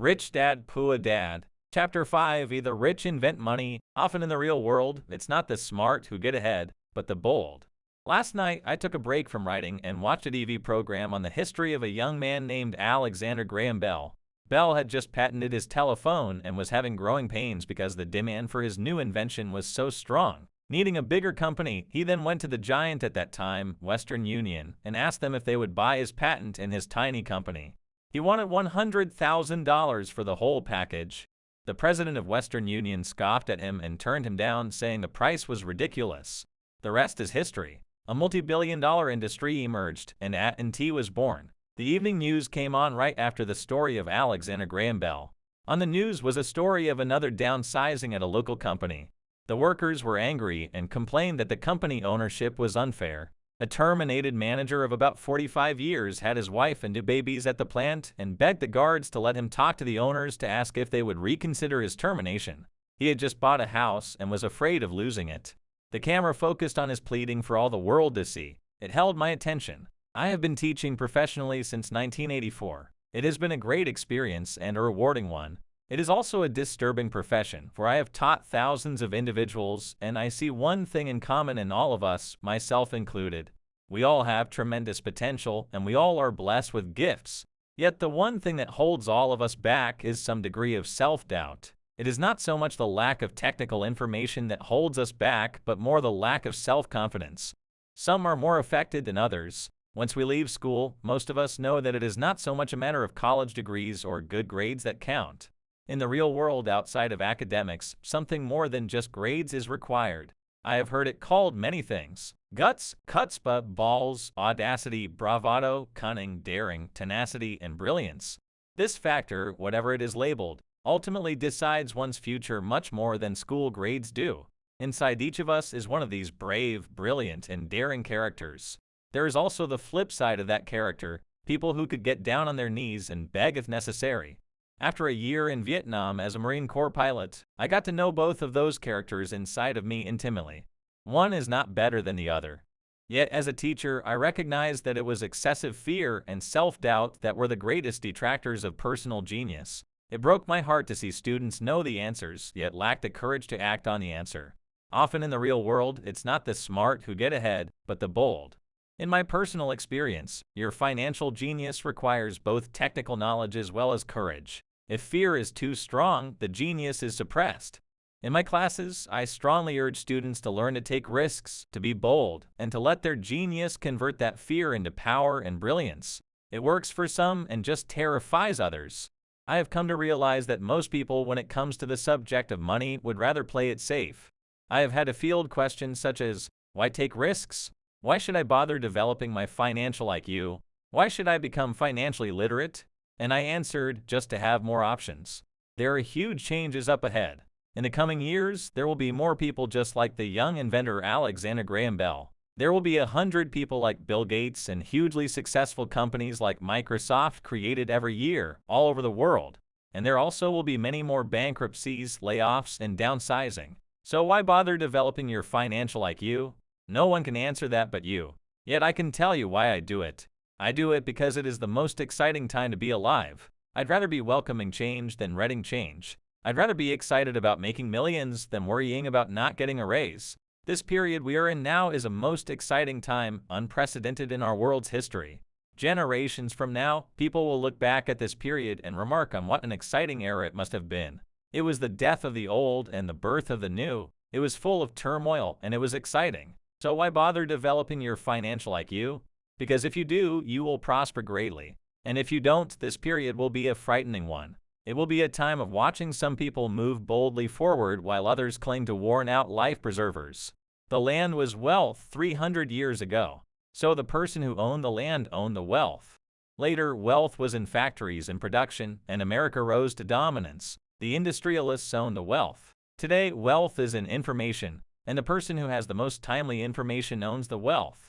Rich Dad, Poor Dad. Chapter 5. The rich invent money. Often in the real world, it's not the smart who get ahead, but the bold. Last night, I took a break from writing and watched a TV program on the history of a young man named Alexander Graham Bell. Bell had just patented his telephone and was having growing pains because the demand for his new invention was so strong. Needing a bigger company, he then went to the giant at that time, Western Union, and asked them if they would buy his patent in his tiny company. He wanted $100,000 for the whole package. The president of Western Union scoffed at him and turned him down, saying the price was ridiculous. The rest is history. A multi-billion-dollar industry emerged, and AT&T was born. The evening news came on right after the story of Alexander Graham Bell. On the news was a story of another downsizing at a local company. The workers were angry and complained that the company ownership was unfair. A terminated manager of about 45 years had his wife and 2 babies at the plant and begged the guards to let him talk to the owners to ask if they would reconsider his termination. He had just bought a house and was afraid of losing it. The camera focused on his pleading for all the world to see. It held my attention. I have been teaching professionally since 1984. It has been a great experience and a rewarding one. It is also a disturbing profession, for I have taught thousands of individuals, and I see one thing in common in all of us, myself included. We all have tremendous potential, and we all are blessed with gifts. Yet the one thing that holds all of us back is some degree of self-doubt. It is not so much the lack of technical information that holds us back, but more the lack of self-confidence. Some are more affected than others. Once we leave school, most of us know that it is not so much a matter of college degrees or good grades that count. In the real world outside of academics, something more than just grades is required. I have heard it called many things: guts, chutzpah, balls, audacity, bravado, cunning, daring, tenacity, and brilliance. This factor, whatever it is labeled, ultimately decides one's future much more than school grades do. Inside each of us is one of these brave, brilliant, and daring characters. There is also the flip side of that character, people who could get down on their knees and beg if necessary. After a year in Vietnam as a Marine Corps pilot, I got to know both of those characters inside of me intimately. One is not better than the other. Yet as a teacher, I recognized that it was excessive fear and self-doubt that were the greatest detractors of personal genius. It broke my heart to see students know the answers, yet lack the courage to act on the answer. Often in the real world, it's not the smart who get ahead, but the bold. In my personal experience, your financial genius requires both technical knowledge as well as courage. If fear is too strong, the genius is suppressed. In my classes, I strongly urge students to learn to take risks, to be bold, and to let their genius convert that fear into power and brilliance. It works for some and just terrifies others. I have come to realize that most people, when it comes to the subject of money, would rather play it safe. I have had to field questions such as, why take risks? Why should I bother developing my financial IQ? Why should I become financially literate? And I answered, just to have more options. There are huge changes up ahead. In the coming years, there will be more people just like the young inventor Alexander Graham Bell. There will be 100 people like Bill Gates and hugely successful companies like Microsoft created every year, all over the world. And there also will be many more bankruptcies, layoffs, and downsizing. So why bother developing your financial IQ? No one can answer that but you. Yet I can tell you why I do it. I do it because it is the most exciting time to be alive. I'd rather be welcoming change than dreading change. I'd rather be excited about making millions than worrying about not getting a raise. This period we are in now is a most exciting time, unprecedented in our world's history. Generations from now, people will look back at this period and remark on what an exciting era it must have been. It was the death of the old and the birth of the new. It was full of turmoil and it was exciting. So why bother developing your financial IQ? Because if you do, you will prosper greatly. And if you don't, this period will be a frightening one. It will be a time of watching some people move boldly forward while others cling to worn-out life preservers. The land was wealth 300 years ago. So the person who owned the land owned the wealth. Later, wealth was in factories and production, and America rose to dominance. The industrialists owned the wealth. Today, wealth is in information, and the person who has the most timely information owns the wealth.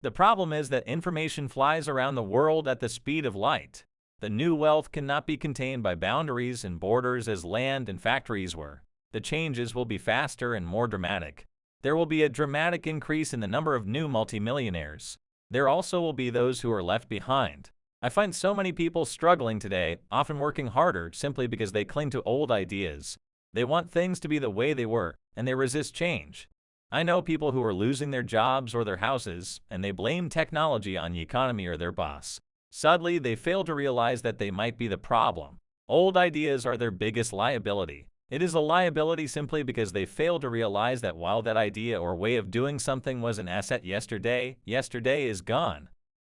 The problem is that information flies around the world at the speed of light. The new wealth cannot be contained by boundaries and borders as land and factories were. The changes will be faster and more dramatic. There will be a dramatic increase in the number of new multimillionaires. There also will be those who are left behind. I find so many people struggling today, often working harder simply because they cling to old ideas. They want things to be the way they were, and they resist change. I know people who are losing their jobs or their houses, and they blame technology on the economy or their boss. Sadly, they fail to realize that they might be the problem. Old ideas are their biggest liability. It is a liability simply because they fail to realize that while that idea or way of doing something was an asset yesterday, yesterday is gone.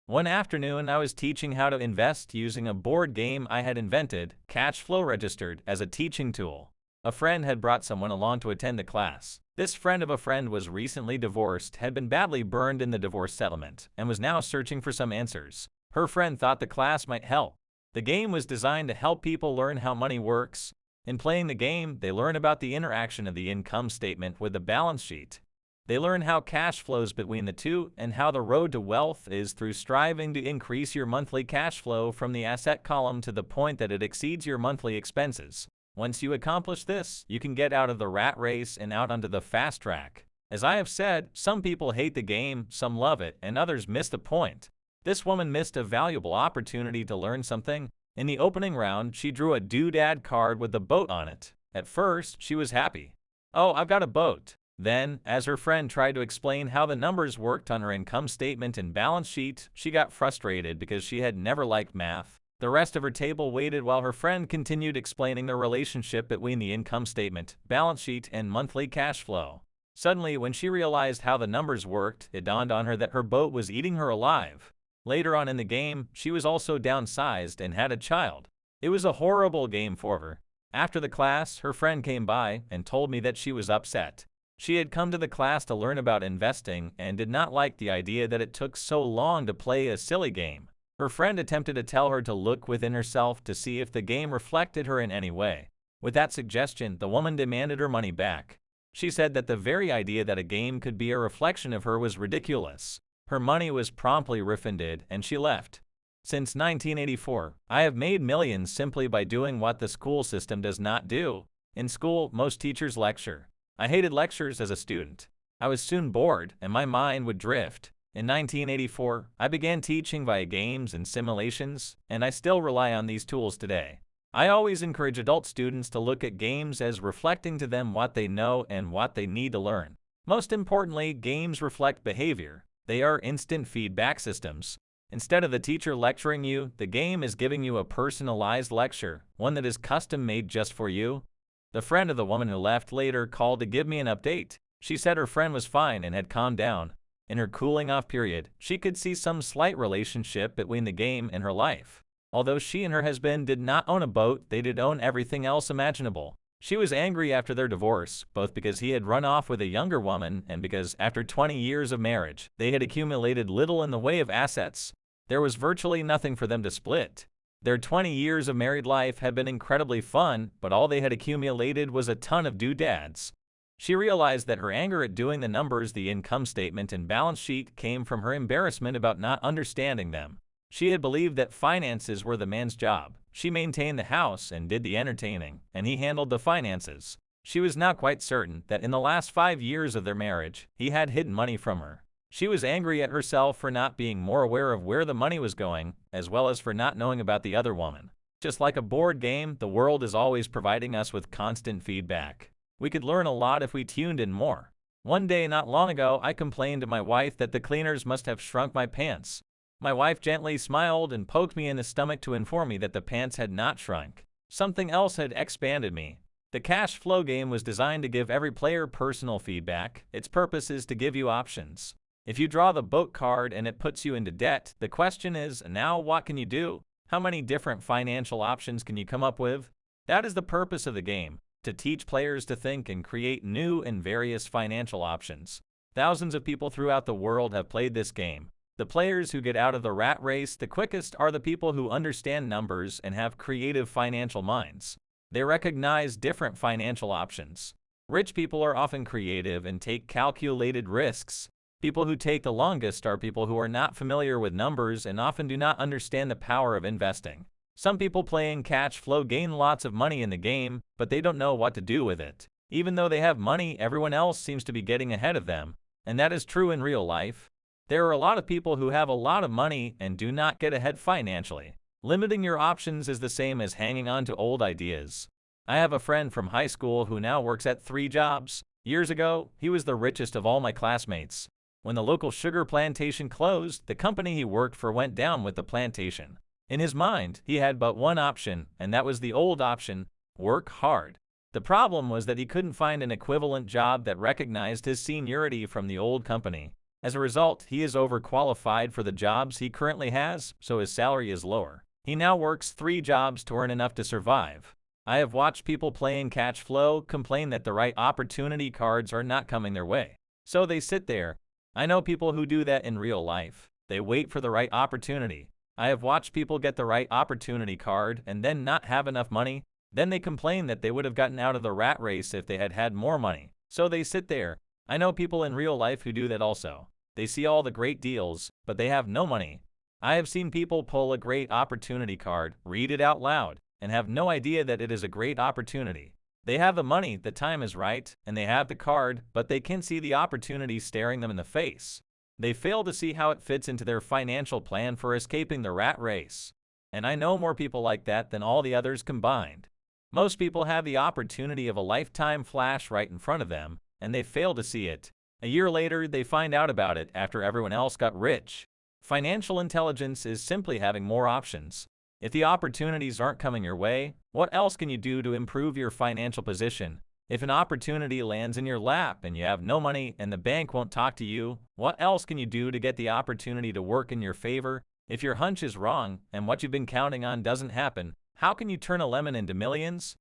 One afternoon, I was teaching how to invest using a board game I had invented, Cash Flow Registered, as a teaching tool. A friend had brought someone along to attend the class. This friend of a friend was recently divorced, had been badly burned in the divorce settlement, and was now searching for some answers. Her friend thought the class might help. The game was designed to help people learn how money works. In playing the game, they learn about the interaction of the income statement with the balance sheet. They learn how cash flows between the two and how the road to wealth is through striving to increase your monthly cash flow from the asset column to the point that it exceeds your monthly expenses. Once you accomplish this, you can get out of the rat race and out onto the fast track. As I have said, some people hate the game, some love it, and others miss the point. This woman missed a valuable opportunity to learn something. In the opening round, she drew a doodad card with a boat on it. At first, she was happy. "Oh, I've got a boat." Then, as her friend tried to explain how the numbers worked on her income statement and balance sheet, she got frustrated because she had never liked math. The rest of her table waited while her friend continued explaining the relationship between the income statement, balance sheet, and monthly cash flow. Suddenly, when she realized how the numbers worked, it dawned on her that her boat was eating her alive. Later on in the game, she was also downsized and had a child. It was a horrible game for her. After the class, her friend came by and told me that she was upset. She had come to the class to learn about investing and did not like the idea that it took so long to play a silly game. Her friend attempted to tell her to look within herself to see if the game reflected her in any way. With that suggestion, the woman demanded her money back. She said that the very idea that a game could be a reflection of her was ridiculous. Her money was promptly refunded and she left. Since 1984, I have made millions simply by doing what the school system does not do. In school, most teachers lecture. I hated lectures as a student. I was soon bored and my mind would drift. In 1984, I began teaching via games and simulations, and I still rely on these tools today. I always encourage adult students to look at games as reflecting to them what they know and what they need to learn. Most importantly, games reflect behavior. They are instant feedback systems. Instead of the teacher lecturing you, the game is giving you a personalized lecture, one that is custom-made just for you. The friend of the woman who left later called to give me an update. She said her friend was fine and had calmed down. In her cooling-off period, she could see some slight relationship between the game and her life. Although she and her husband did not own a boat, they did own everything else imaginable. She was angry after their divorce, both because he had run off with a younger woman and because, after 20 years of marriage, they had accumulated little in the way of assets. There was virtually nothing for them to split. Their 20 years of married life had been incredibly fun, but all they had accumulated was a ton of doodads. She realized that her anger at doing the numbers, the income statement, and balance sheet came from her embarrassment about not understanding them. She had believed that finances were the man's job. She maintained the house and did the entertaining, and he handled the finances. She was now quite certain that in the last 5 years of their marriage, he had hidden money from her. She was angry at herself for not being more aware of where the money was going, as well as for not knowing about the other woman. Just like a board game, the world is always providing us with constant feedback. We could learn a lot if we tuned in more. One day not long ago, I complained to my wife that the cleaners must have shrunk my pants. My wife gently smiled and poked me in the stomach to inform me that the pants had not shrunk. Something else had expanded me. The cash flow game was designed to give every player personal feedback. Its purpose is to give you options. If you draw the boat card and it puts you into debt, the question is, now what can you do? How many different financial options can you come up with? That is the purpose of the game, to teach players to think and create new and various financial options. Thousands of people throughout the world have played this game. The players who get out of the rat race the quickest are the people who understand numbers and have creative financial minds. They recognize different financial options. Rich people are often creative and take calculated risks. People who take the longest are people who are not familiar with numbers and often do not understand the power of investing. Some people playing cash flow gain lots of money in the game, but they don't know what to do with it. Even though they have money, everyone else seems to be getting ahead of them. And that is true in real life. There are a lot of people who have a lot of money and do not get ahead financially. Limiting your options is the same as hanging on to old ideas. I have a friend from high school who now works at 3 jobs. Years ago, he was the richest of all my classmates. When the local sugar plantation closed, the company he worked for went down with the plantation. In his mind, he had but one option, and that was the old option: work hard. The problem was that he couldn't find an equivalent job that recognized his seniority from the old company. As a result, he is overqualified for the jobs he currently has, so his salary is lower. He now works 3 jobs to earn enough to survive. I have watched people playing catch flow complain that the right opportunity cards are not coming their way. So they sit there. I know people who do that in real life. They wait for the right opportunity. I have watched people get the right opportunity card and then not have enough money. Then they complain that they would have gotten out of the rat race if they had had more money. So they sit there. I know people in real life who do that also. They see all the great deals, but they have no money. I have seen people pull a great opportunity card, read it out loud, and have no idea that it is a great opportunity. They have the money, the time is right, and they have the card, but they can see the opportunity staring them in the face. They fail to see how it fits into their financial plan for escaping the rat race. And I know more people like that than all the others combined. Most people have the opportunity of a lifetime flash right in front of them, and they fail to see it. A year later, they find out about it after everyone else got rich. Financial intelligence is simply having more options. If the opportunities aren't coming your way, what else can you do to improve your financial position? If an opportunity lands in your lap and you have no money and the bank won't talk to you, what else can you do to get the opportunity to work in your favor? If your hunch is wrong and what you've been counting on doesn't happen, how can you turn a lemon into millions?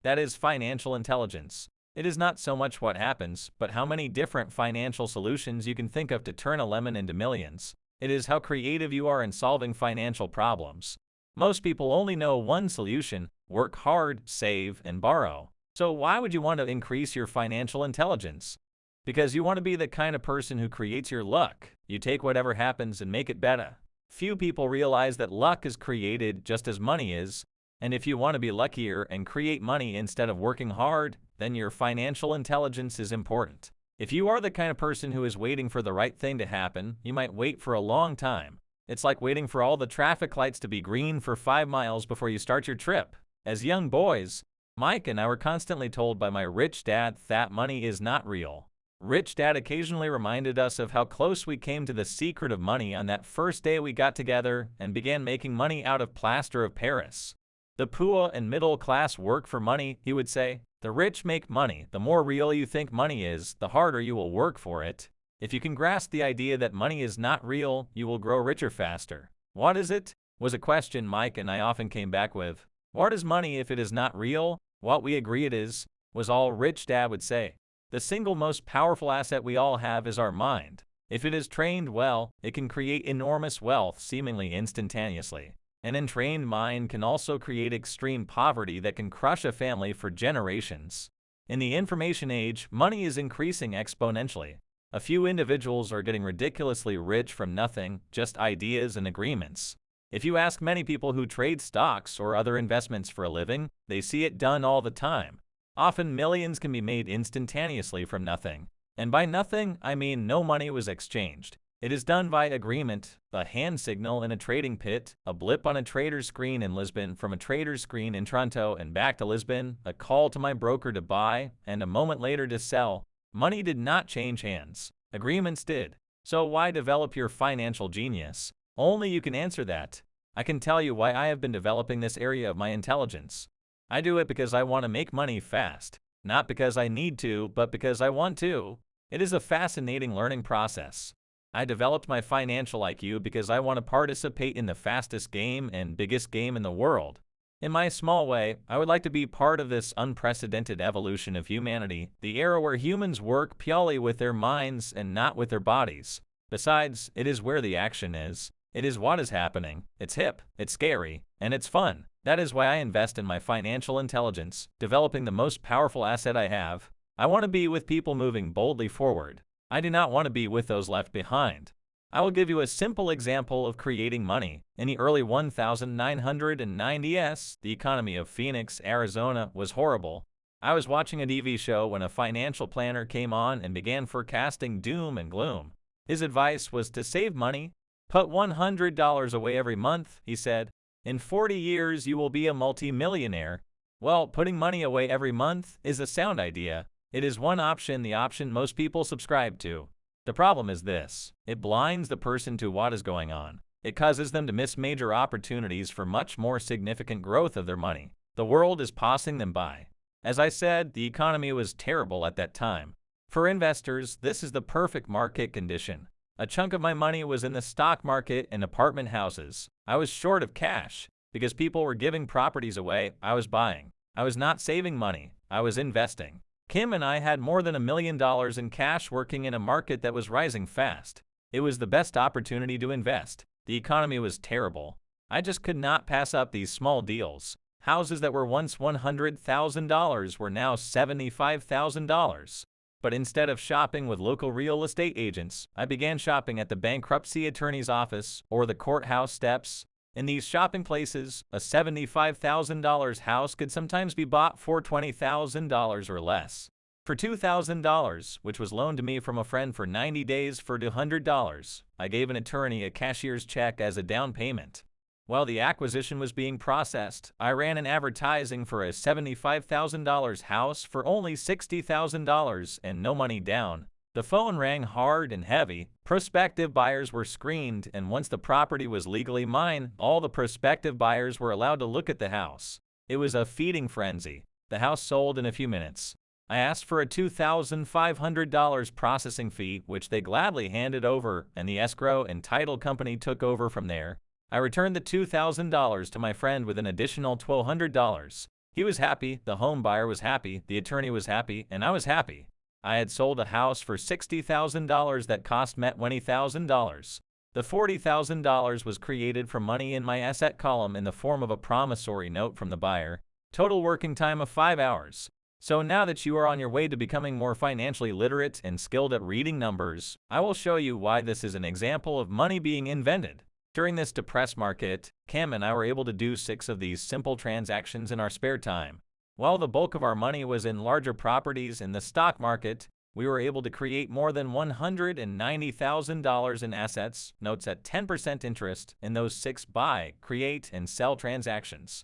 That is financial intelligence. It is not so much what happens, but how many different financial solutions you can think of to turn a lemon into millions. It is how creative you are in solving financial problems. Most people only know one solution: work hard, save, and borrow. So why would you want to increase your financial intelligence? Because you want to be the kind of person who creates your luck. You take whatever happens and make it better. Few people realize that luck is created just as money is. And if you want to be luckier and create money instead of working hard, then your financial intelligence is important. If you are the kind of person who is waiting for the right thing to happen, you might wait for a long time. It's like waiting for all the traffic lights to be green for 5 miles before you start your trip. As young boys, Mike and I were constantly told by my rich dad that money is not real. Rich Dad occasionally reminded us of how close we came to the secret of money on that first day we got together and began making money out of plaster of Paris. The poor and middle class work for money, he would say. The rich make money. The more real you think money is, the harder you will work for it. If you can grasp the idea that money is not real, you will grow richer faster. What is it? Was a question Mike and I often came back with. What is money if it is not real? What we agree it is, was all Rich Dad would say. The single most powerful asset we all have is our mind. If it is trained well, it can create enormous wealth seemingly instantaneously. An untrained mind can also create extreme poverty that can crush a family for generations. In the information age, money is increasing exponentially. A few individuals are getting ridiculously rich from nothing, just ideas and agreements. If you ask many people who trade stocks or other investments for a living, they see it done all the time. Often millions can be made instantaneously from nothing. And by nothing, I mean no money was exchanged. It is done by agreement, a hand signal in a trading pit, a blip on a trader's screen in Lisbon from a trader's screen in Toronto and back to Lisbon, a call to my broker to buy, and a moment later to sell. Money did not change hands. Agreements did. So why develop your financial genius? Only you can answer that. I can tell you why I have been developing this area of my intelligence. I do it because I want to make money fast. Not because I need to, but because I want to. It is a fascinating learning process. I developed my financial IQ because I want to participate in the fastest game and biggest game in the world. In my small way, I would like to be part of this unprecedented evolution of humanity, the era where humans work purely with their minds and not with their bodies. Besides, it is where the action is. It is what is happening. It's hip, it's scary, and it's fun. That is why I invest in my financial intelligence, developing the most powerful asset I have. I want to be with people moving boldly forward. I do not want to be with those left behind. I will give you a simple example of creating money. In the early 1990s, the economy of Phoenix, Arizona was horrible. I was watching a TV show when a financial planner came on and began forecasting doom and gloom. His advice was to save money. Put $100 away every month, he said. In 40 years, you will be a multi-millionaire. Well, putting money away every month is a sound idea. It is one option, the option most people subscribe to. The problem is this: it blinds the person to what is going on. It causes them to miss major opportunities for much more significant growth of their money. The world is passing them by. As I said, the economy was terrible at that time. For investors, this is the perfect market condition. A chunk of my money was in the stock market and apartment houses. I was short of cash. Because people were giving properties away, I was buying. I was not saving money, I was investing. Kim and I had more than $1 million in cash working in a market that was rising fast. It was the best opportunity to invest. The economy was terrible. I just could not pass up these small deals. Houses that were once $100,000 were now $75,000. But instead of shopping with local real estate agents, I began shopping at the bankruptcy attorney's office or the courthouse steps. In these shopping places, a $75,000 house could sometimes be bought for $20,000 or less. For $2,000, which was loaned to me from a friend for 90 days for $200, I gave an attorney a cashier's check as a down payment. While the acquisition was being processed, I ran an advertising for a $75,000 house for only $60,000 and no money down. The phone rang hard and heavy. Prospective buyers were screened, and once the property was legally mine, all the prospective buyers were allowed to look at the house. It was a feeding frenzy. The house sold in a few minutes. I asked for a $2,500 processing fee, which they gladly handed over, and the escrow and title company took over from there. I returned the $2,000 to my friend with an additional $1,200. He was happy, the home buyer was happy, the attorney was happy, and I was happy. I had sold a house for $60,000 that cost me $20,000. The $40,000 was created from money in my asset column in the form of a promissory note from the buyer. Total working time of 5 hours. So now that you are on your way to becoming more financially literate and skilled at reading numbers, I will show you why this is an example of money being invented. During this depressed market, Cam and I were able to do 6 of these simple transactions in our spare time. While the bulk of our money was in larger properties in the stock market, we were able to create more than $190,000 in assets, notes at 10% interest, in those 6 buy, create, and sell transactions.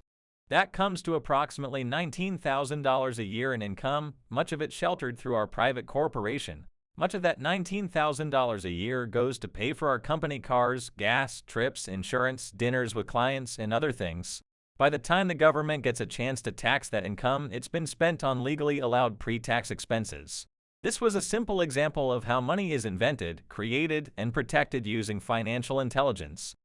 That comes to approximately $19,000 a year in income, much of it sheltered through our private corporation. Much of that $19,000 a year goes to pay for our company cars, gas, trips, insurance, dinners with clients, and other things. By the time the government gets a chance to tax that income, it's been spent on legally allowed pre-tax expenses. This was a simple example of how money is invented, created, and protected using financial intelligence.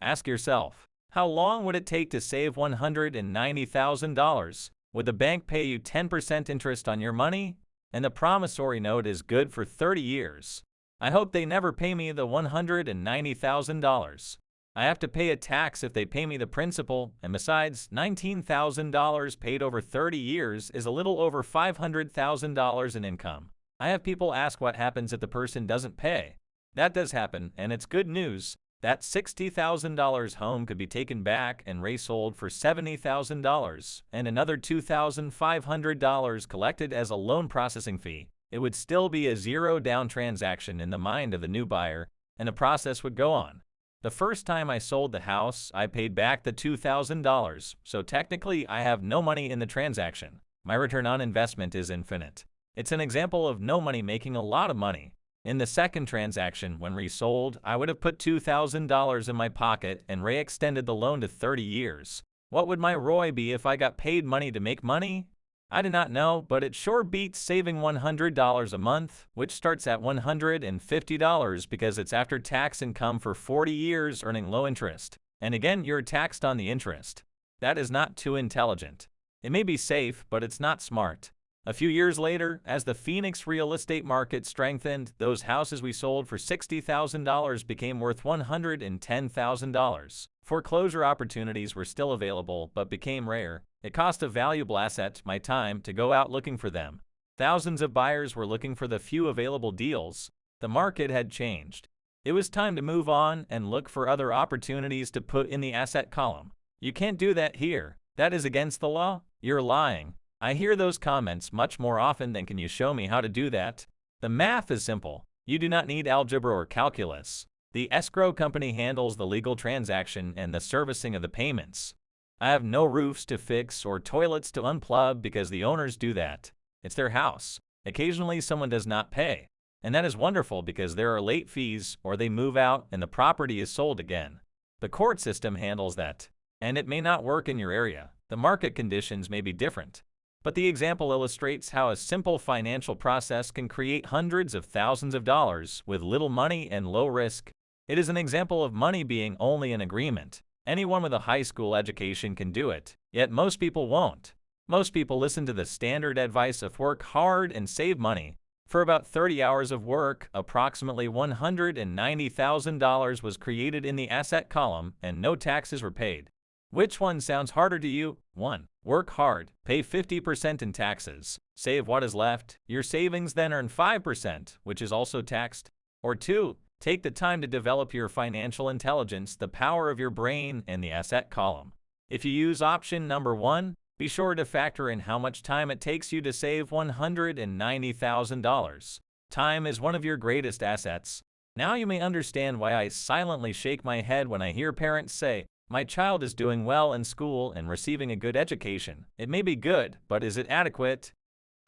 Ask yourself, how long would it take to save $190,000? Would the bank pay you 10% interest on your money? And the promissory note is good for 30 years. I hope they never pay me the $190,000. I have to pay a tax if they pay me the principal, and besides, $19,000 paid over 30 years is a little over $500,000 in income. I have people ask what happens if the person doesn't pay. That does happen, and it's good news. That $60,000 home could be taken back and resold for $70,000, and another $2,500 collected as a loan processing fee. It would still be a zero-down transaction in the mind of the new buyer, and the process would go on. The first time I sold the house, I paid back the $2,000, so technically I have no money in the transaction. My return on investment is infinite. It's an example of no money making a lot of money. In the second transaction, when resold, I would have put $2,000 in my pocket and re-extended the loan to 30 years. What would my ROI be if I got paid money to make money? I do not know, but it sure beats saving $100 a month, which starts at $150 because it's after tax income for 40 years earning low interest. And again, you're taxed on the interest. That is not too intelligent. It may be safe, but it's not smart. A few years later, as the Phoenix real estate market strengthened, those houses we sold for $60,000 became worth $110,000. Foreclosure opportunities were still available, but became rare. It cost a valuable asset, my time, to go out looking for them. Thousands of buyers were looking for the few available deals. The market had changed. It was time to move on and look for other opportunities to put in the asset column. You can't do that here. That is against the law. You're lying. I hear those comments much more often than can you show me how to do that? The math is simple. You do not need algebra or calculus. The escrow company handles the legal transaction and the servicing of the payments. I have no roofs to fix or toilets to unplug because the owners do that. It's their house. Occasionally someone does not pay. And that is wonderful because there are late fees or they move out and the property is sold again. The court system handles that. And it may not work in your area. The market conditions may be different. But the example illustrates how a simple financial process can create hundreds of thousands of dollars with little money and low risk. It is an example of money being only an agreement. Anyone with a high school education can do it, yet most people won't. Most people listen to the standard advice of work hard and save money. For about 30 hours of work, approximately $190,000 was created in the asset column and no taxes were paid. Which one sounds harder to you? 1. Work hard, pay 50% in taxes, save what is left, your savings then earn 5%, which is also taxed. Or 2. Take the time to develop your financial intelligence, the power of your brain, and the asset column. If you use option number 1, be sure to factor in how much time it takes you to save $190,000. Time is one of your greatest assets. Now you may understand why I silently shake my head when I hear parents say, "My child is doing well in school and receiving a good education." It may be good, but is it adequate?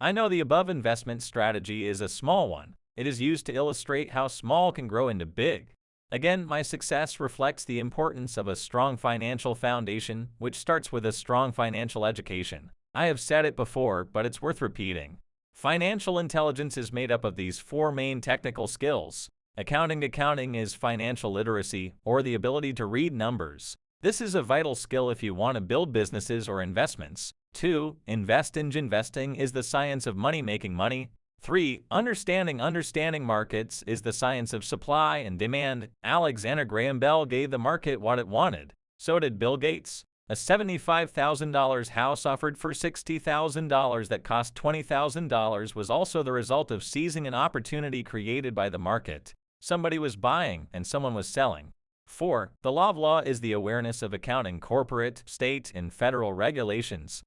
I know the above investment strategy is a small one. It is used to illustrate how small can grow into big. Again, my success reflects the importance of a strong financial foundation, which starts with a strong financial education. I have said it before, but it's worth repeating. Financial intelligence is made up of these 4 main technical skills. Accounting is financial literacy, or the ability to read numbers. This is a vital skill if you want to build businesses or investments. 2. Investing is the science of making money. 3. Understanding markets is the science of supply and demand. Alexander Graham Bell gave the market what it wanted. So did Bill Gates. A $75,000 house offered for $60,000 that cost $20,000 was also the result of seizing an opportunity created by the market. Somebody was buying and someone was selling. 4. The law is the awareness of accounting, corporate, state, and federal regulations.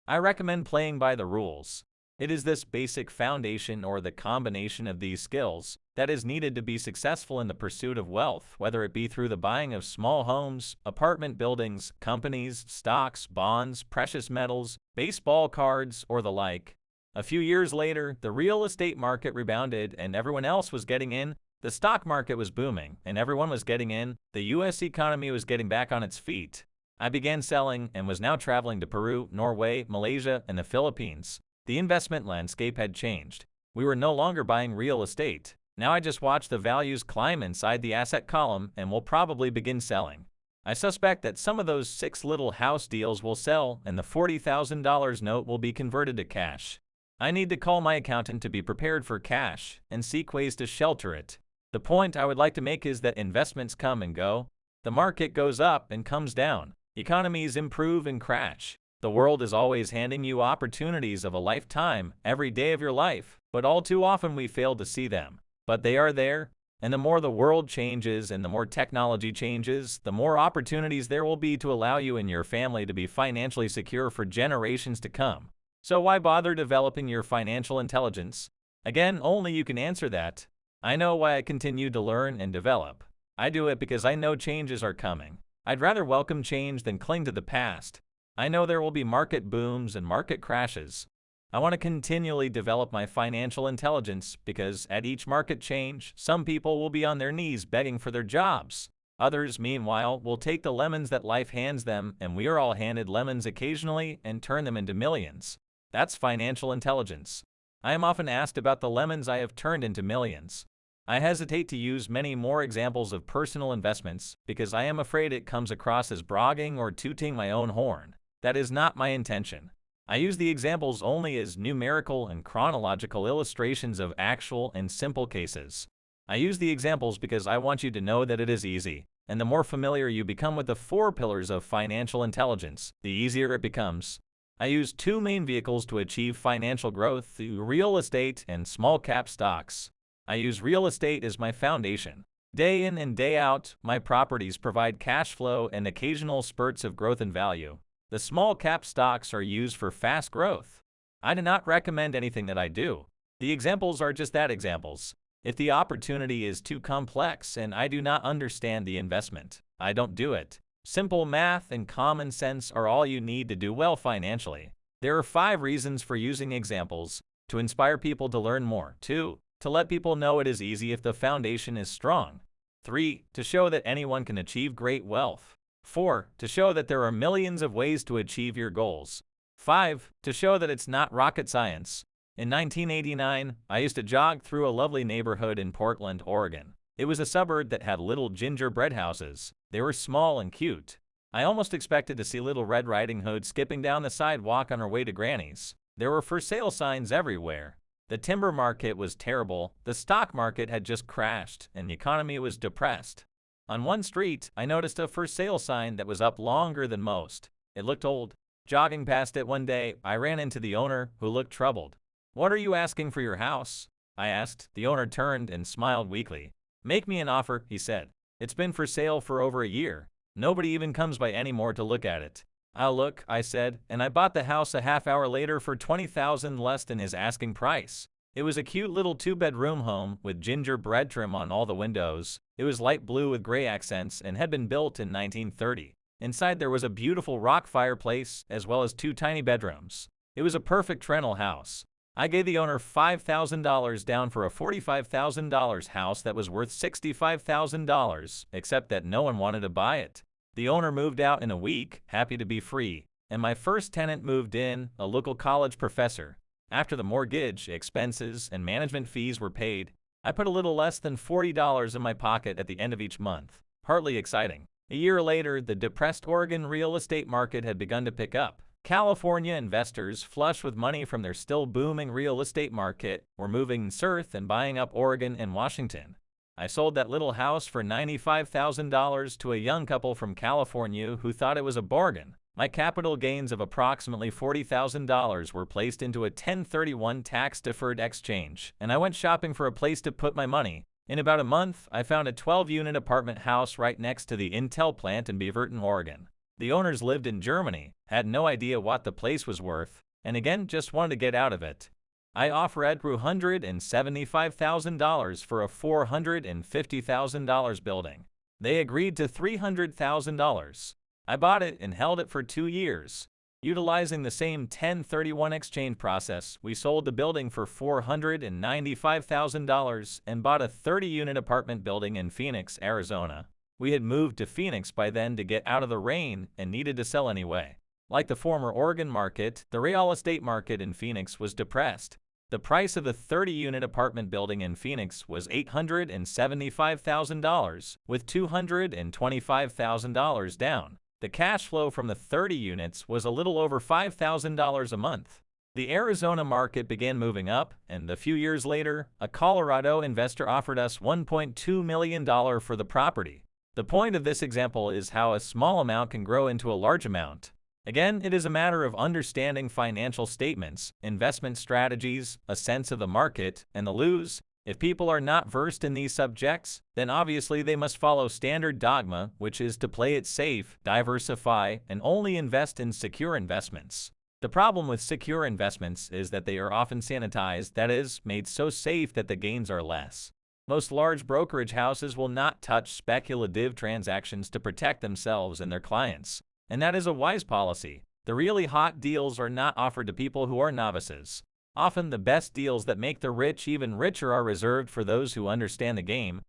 I recommend playing by the rules. It is this basic foundation or the combination of these skills that is needed to be successful in the pursuit of wealth, whether it be through the buying of small homes, apartment buildings, companies, stocks, bonds, precious metals, baseball cards, or the like. A few years later, the real estate market rebounded and everyone else was getting in. The stock market was booming and everyone was getting in. The U.S. economy was getting back on its feet. I began selling and was now traveling to Peru, Norway, Malaysia, and the Philippines. The investment landscape had changed. We were no longer buying real estate. Now I just watch the values climb inside the asset column and will probably begin selling. I suspect that some of those 6 little house deals will sell and the $40,000 note will be converted to cash. I need to call my accountant to be prepared for cash and seek ways to shelter it. The point I would like to make is that investments come and go. The market goes up and comes down. Economies improve and crash. The world is always handing you opportunities of a lifetime every day of your life, but all too often we fail to see them. But they are there, and the more the world changes and the more technology changes, the more opportunities there will be to allow you and your family to be financially secure for generations to come. So why bother developing your financial intelligence? Again, only you can answer that. I know why I continue to learn and develop. I do it because I know changes are coming. I'd rather welcome change than cling to the past. I know there will be market booms and market crashes. I want to continually develop my financial intelligence because at each market change, some people will be on their knees begging for their jobs. Others, meanwhile, will take the lemons that life hands them, and we are all handed lemons occasionally, and turn them into millions. That's financial intelligence. I am often asked about the lemons I have turned into millions. I hesitate to use many more examples of personal investments because I am afraid it comes across as bragging or tooting my own horn. That is not my intention. I use the examples only as numerical and chronological illustrations of actual and simple cases. I use the examples because I want you to know that it is easy, and the more familiar you become with the 4 pillars of financial intelligence, the easier it becomes. I use 2 main vehicles to achieve financial growth: real estate and small cap stocks. I use real estate as my foundation. Day in and day out, my properties provide cash flow and occasional spurts of growth and value. The small cap stocks are used for fast growth. I do not recommend anything that I do. The examples are just that, examples. If the opportunity is too complex and I do not understand the investment, I don't do it. Simple math and common sense are all you need to do well financially. There are 5 reasons for using examples: to inspire people to learn more; 2. To let people know it is easy if the foundation is strong; 3. To show that anyone can achieve great wealth; 4. To show that there are millions of ways to achieve your goals; 5. To show that it's not rocket science. In 1989, I used to jog through a lovely neighborhood in Portland, Oregon. It was a suburb that had little gingerbread houses. They were small and cute. I almost expected to see Little Red Riding Hood skipping down the sidewalk on her way to Granny's. There were for sale signs everywhere. The timber market was terrible, the stock market had just crashed, and the economy was depressed. On one street, I noticed a for sale sign that was up longer than most. It looked old. Jogging past it one day, I ran into the owner, who looked troubled. "What are you asking for your house?" I asked. The owner turned and smiled weakly. "Make me an offer," he said. "It's been for sale for over a year. Nobody even comes by anymore to look at it." "I'll look," I said, and I bought the house a half hour later for $20,000 less than his asking price. It was a cute little 2-bedroom home with gingerbread trim on all the windows. It was light blue with gray accents and had been built in 1930. Inside there was a beautiful rock fireplace as well as 2 tiny bedrooms. It was a perfect rental house. I gave the owner $5,000 down for a $45,000 house that was worth $65,000, except that no one wanted to buy it. The owner moved out in a week, happy to be free, and my first tenant moved in, a local college professor. After the mortgage, expenses, and management fees were paid, I put a little less than $40 in my pocket at the end of each month. Hardly exciting. A year later, the depressed Oregon real estate market had begun to pick up. California investors, flush with money from their still booming real estate market, were moving south and buying up Oregon and Washington. I sold that little house for $95,000 to a young couple from California who thought it was a bargain. My capital gains of approximately $40,000 were placed into a 1031 tax-deferred exchange, and I went shopping for a place to put my money. In about a month, I found a 12-unit apartment house right next to the Intel plant in Beaverton, Oregon. The owners lived in Germany, had no idea what the place was worth, and again just wanted to get out of it. I offered $175,000 for a $450,000 building. They agreed to $300,000. I bought it and held it for 2 years. Utilizing the same 1031 exchange process, we sold the building for $495,000 and bought a 30-unit apartment building in Phoenix, Arizona. We had moved to Phoenix by then to get out of the rain and needed to sell anyway. Like the former Oregon market, the real estate market in Phoenix was depressed. The price of the 30-unit apartment building in Phoenix was $875,000, with $225,000 down. The cash flow from the 30 units was a little over $5,000 a month. The Arizona market began moving up, and a few years later, a Colorado investor offered us $1.2 million for the property. The point of this example is how a small amount can grow into a large amount. Again, it is a matter of understanding financial statements, investment strategies, a sense of the market, and the lose. If people are not versed in these subjects, then obviously they must follow standard dogma, which is to play it safe, diversify, and only invest in secure investments. The problem with secure investments is that they are often sanitized, that is, made so safe that the gains are less. Most large brokerage houses will not touch speculative transactions to protect themselves and their clients, and that is a wise policy. The really hot deals are not offered to people who are novices. Often the best deals that make the rich even richer are reserved for those who understand the game.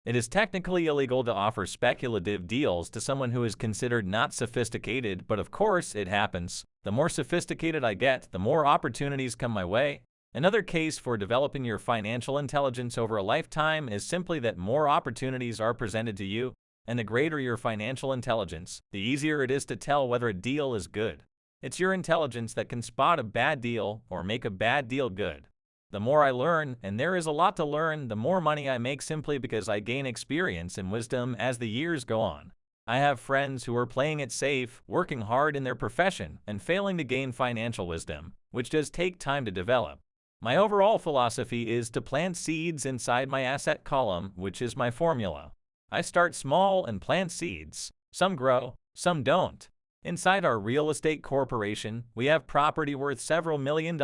It is technically illegal to offer speculative deals to someone who is considered not sophisticated, but of course it happens. The more sophisticated I get, the more opportunities come my way. Another case for developing your financial intelligence over a lifetime is simply that more opportunities are presented to you, and the greater your financial intelligence, the easier it is to tell whether a deal is good. It's your intelligence that can spot a bad deal or make a bad deal good. The more I learn, and there is a lot to learn, the more money I make simply because I gain experience and wisdom as the years go on. I have friends who are playing it safe, working hard in their profession, and failing to gain financial wisdom, which does take time to develop. My overall philosophy is to plant seeds inside my asset column, which is my formula. I start small and plant seeds. Some grow, some don't. Inside our real estate corporation, we have property worth several $1 million.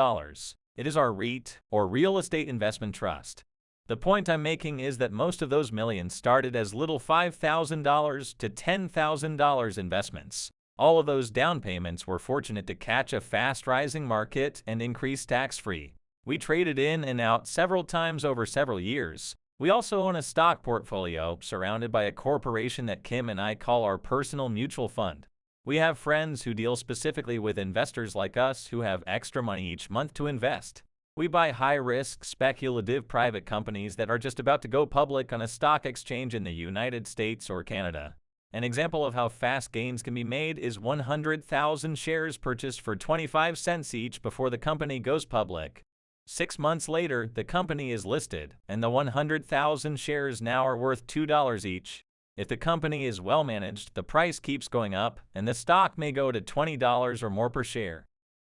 It is our REIT, or Real Estate Investment Trust. The point I'm making is that most of those millions started as little $5,000 to $10,000 investments. All of those down payments were fortunate to catch a fast-rising market and increase tax-free. We traded in and out several times over several years. We also own a stock portfolio surrounded by a corporation that Kim and I call our personal mutual fund. We have friends who deal specifically with investors like us who have extra money each month to invest. We buy high-risk, speculative private companies that are just about to go public on a stock exchange in the United States or Canada. An example of how fast gains can be made is 100,000 shares purchased for 25 cents each before the company goes public. 6 months later, the company is listed, and the 100,000 shares now are worth $2 each. If the company is well managed, the price keeps going up, and the stock may go to $20 or more per share.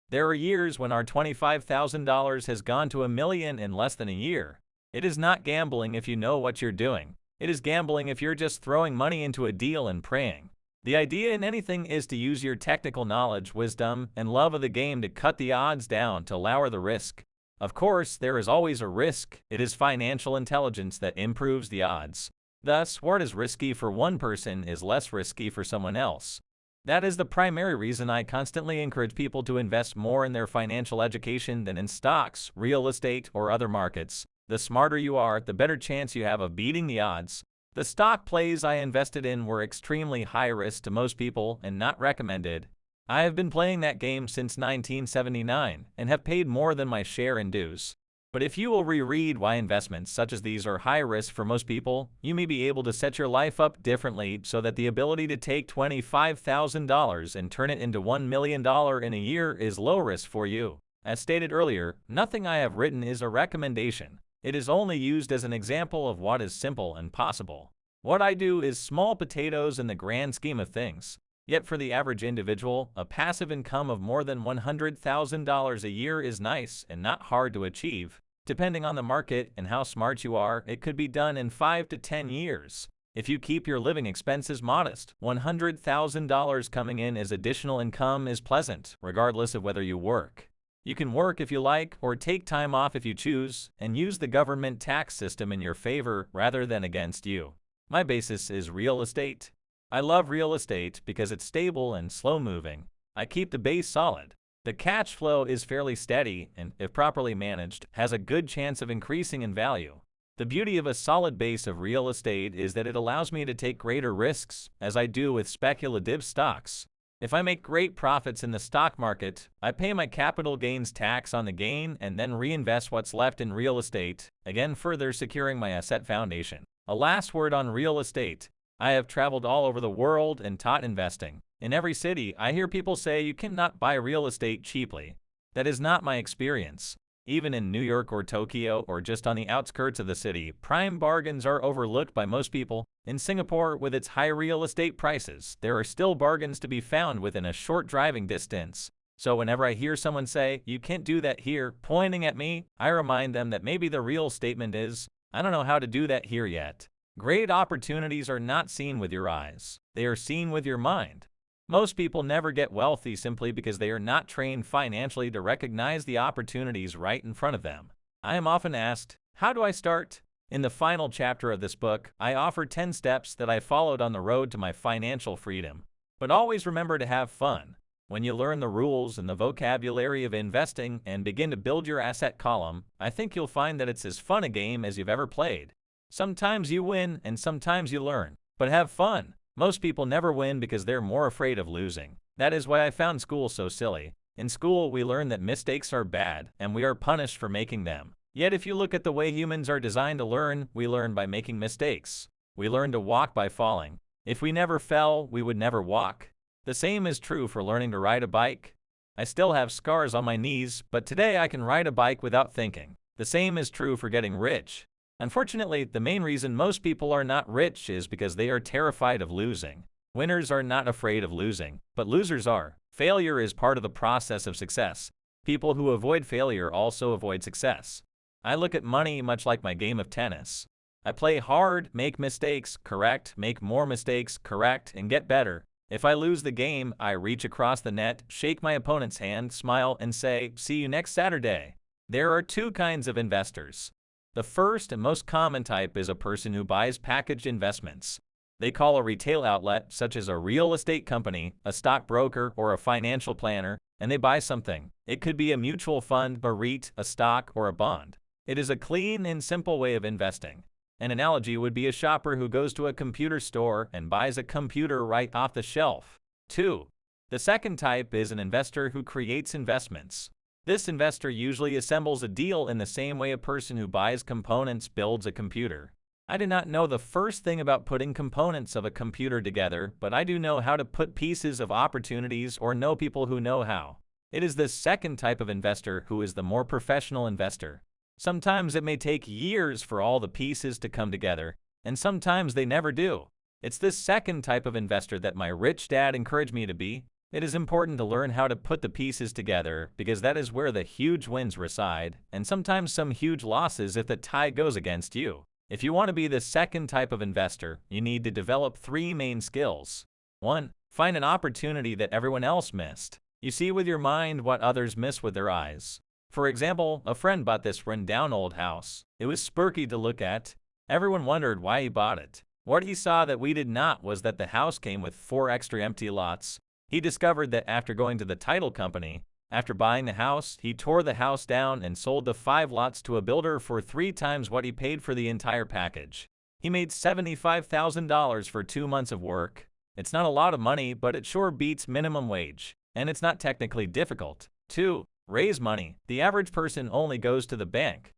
There are years when our $25,000 has gone to $1 million in less than a year. It is not gambling if you know what you're doing. It is gambling if you're just throwing money into a deal and praying. The idea in anything is to use your technical knowledge, wisdom, and love of the game to cut the odds down to lower the risk. Of course, there is always a risk. It is financial intelligence that improves the odds. Thus, what is risky for one person is less risky for someone else. That is the primary reason I constantly encourage people to invest more in their financial education than in stocks, real estate, or other markets. The smarter you are, the better chance you have of beating the odds. The stock plays I invested in were extremely high risk to most people and not recommended. I have been playing that game since 1979 and have paid more than my share in dues. But if you will reread why investments such as these are high risk for most people, you may be able to set your life up differently so that the ability to take $25,000 and turn it into $1 million in a year is low risk for you. As stated earlier, nothing I have written is a recommendation. It is only used as an example of what is simple and possible. What I do is small potatoes in the grand scheme of things. Yet for the average individual, a passive income of more than $100,000 a year is nice and not hard to achieve. Depending on the market and how smart you are, it could be done in 5 to 10 years. If you keep your living expenses modest, $100,000 coming in as additional income is pleasant, regardless of whether you work. You can work if you like or take time off if you choose, and use the government tax system in your favor rather than against you. My basis is real estate. I love real estate because it's stable and slow-moving. I keep the base solid. The cash flow is fairly steady and, if properly managed, has a good chance of increasing in value. The beauty of a solid base of real estate is that it allows me to take greater risks, as I do with speculative stocks. If I make great profits in the stock market, I pay my capital gains tax on the gain and then reinvest what's left in real estate, again further securing my asset foundation. A last word on real estate. I have traveled all over the world and taught investing. In every city, I hear people say you cannot buy real estate cheaply. That is not my experience. Even in New York or Tokyo or just on the outskirts of the city, prime bargains are overlooked by most people. In Singapore, with its high real estate prices, there are still bargains to be found within a short driving distance. So whenever I hear someone say, "You can't do that here," pointing at me, I remind them that maybe the real statement is, "I don't know how to do that here yet." Great opportunities are not seen with your eyes. They are seen with your mind. Most people never get wealthy simply because they are not trained financially to recognize the opportunities right in front of them. I am often asked, how do I start? In the final chapter of this book, I offer 10 steps that I followed on the road to my financial freedom. But always remember to have fun. When you learn the rules and the vocabulary of investing and begin to build your asset column, I think you'll find that it's as fun a game as you've ever played. Sometimes you win and sometimes you learn, but have fun. Most people never win because they're more afraid of losing. That is why I found school so silly. In school, we learn that mistakes are bad and we are punished for making them. Yet if you look at the way humans are designed to learn, we learn by making mistakes. We learn to walk by falling. If we never fell, we would never walk. The same is true for learning to ride a bike. I still have scars on my knees, but today I can ride a bike without thinking. The same is true for getting rich. Unfortunately, the main reason most people are not rich is because they are terrified of losing. Winners are not afraid of losing, but losers are. Failure is part of the process of success. People who avoid failure also avoid success. I look at money much like my game of tennis. I play hard, make mistakes, correct, make more mistakes, correct, and get better. If I lose the game, I reach across the net, shake my opponent's hand, smile, and say, "See you next Saturday." There are two kinds of investors. The first and most common type is a person who buys packaged investments. They call a retail outlet, such as a real estate company, a stockbroker, or a financial planner, and they buy something. It could be a mutual fund, a REIT, a stock, or a bond. It is a clean and simple way of investing. An analogy would be a shopper who goes to a computer store and buys a computer right off the shelf. 2. The second type is an investor who creates investments. This investor usually assembles a deal in the same way a person who buys components builds a computer. I do not know the first thing about putting components of a computer together, but I do know how to put pieces of opportunities or know people who know how. It is this second type of investor who is the more professional investor. Sometimes it may take years for all the pieces to come together, and sometimes they never do. It's this second type of investor that my rich dad encouraged me to be. It is important to learn how to put the pieces together because that is where the huge wins reside, and sometimes some huge losses if the tide goes against you. If you want to be the second type of investor, you need to develop 3 main skills. 1. Find an opportunity that everyone else missed. You see with your mind what others miss with their eyes. For example, a friend bought this run-down old house. It was spooky to look at. Everyone wondered why he bought it. What he saw that we did not was that the house came with 4 extra empty lots. He discovered that after going to the title company, after buying the house, he tore the house down and sold the 5 lots to a builder for 3 times what he paid for the entire package. He made $75,000 for 2 months of work. It's not a lot of money, but it sure beats minimum wage, and it's not technically difficult. 2. Raise money. The average person only goes to the bank.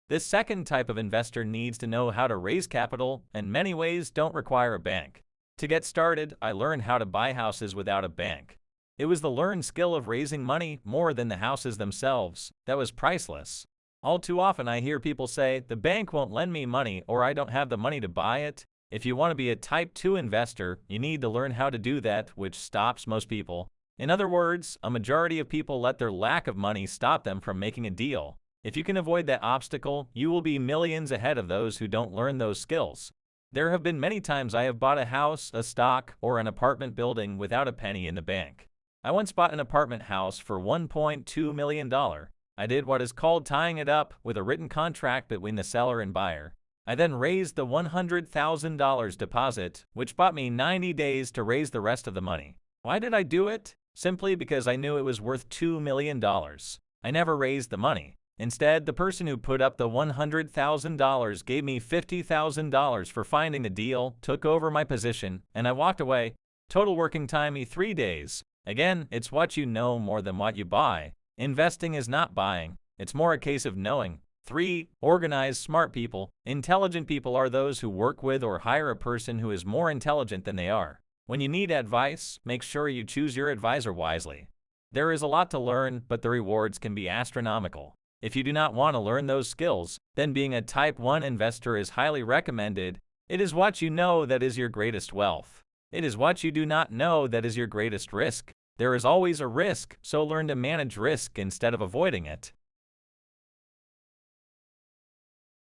This second type of investor needs to know how to raise capital, and many ways don't require a bank. To get started, I learned how to buy houses without a bank. It was the learned skill of raising money more than the houses themselves that was priceless. All too often I hear people say, the bank won't lend me money or I don't have the money to buy it. If you want to be a type 2 investor, you need to learn how to do that, which stops most people. In other words, a majority of people let their lack of money stop them from making a deal. If you can avoid that obstacle, you will be millions ahead of those who don't learn those skills. There have been many times I have bought a house, a stock, or an apartment building without a penny in the bank. I once bought an apartment house for $1.2 million. I did what is called tying it up with a written contract between the seller and buyer. I then raised the $100,000 deposit, which bought me 90 days to raise the rest of the money. Why did I do it? Simply because I knew it was worth $2 million. I never raised the money. Instead, the person who put up the $100,000 gave me $50,000 for finding the deal, took over my position, and I walked away. Total working time me 3 days. Again, it's what you know more than what you buy. Investing is not buying. It's more a case of knowing. 3. Organized, smart people. Intelligent people are those who work with or hire a person who is more intelligent than they are. When you need advice, make sure you choose your advisor wisely. There is a lot to learn, but the rewards can be astronomical. If you do not want to learn those skills, then being a type 1 investor is highly recommended. It is what you know that is your greatest wealth. It is what you do not know that is your greatest risk. There is always a risk, so learn to manage risk instead of avoiding it.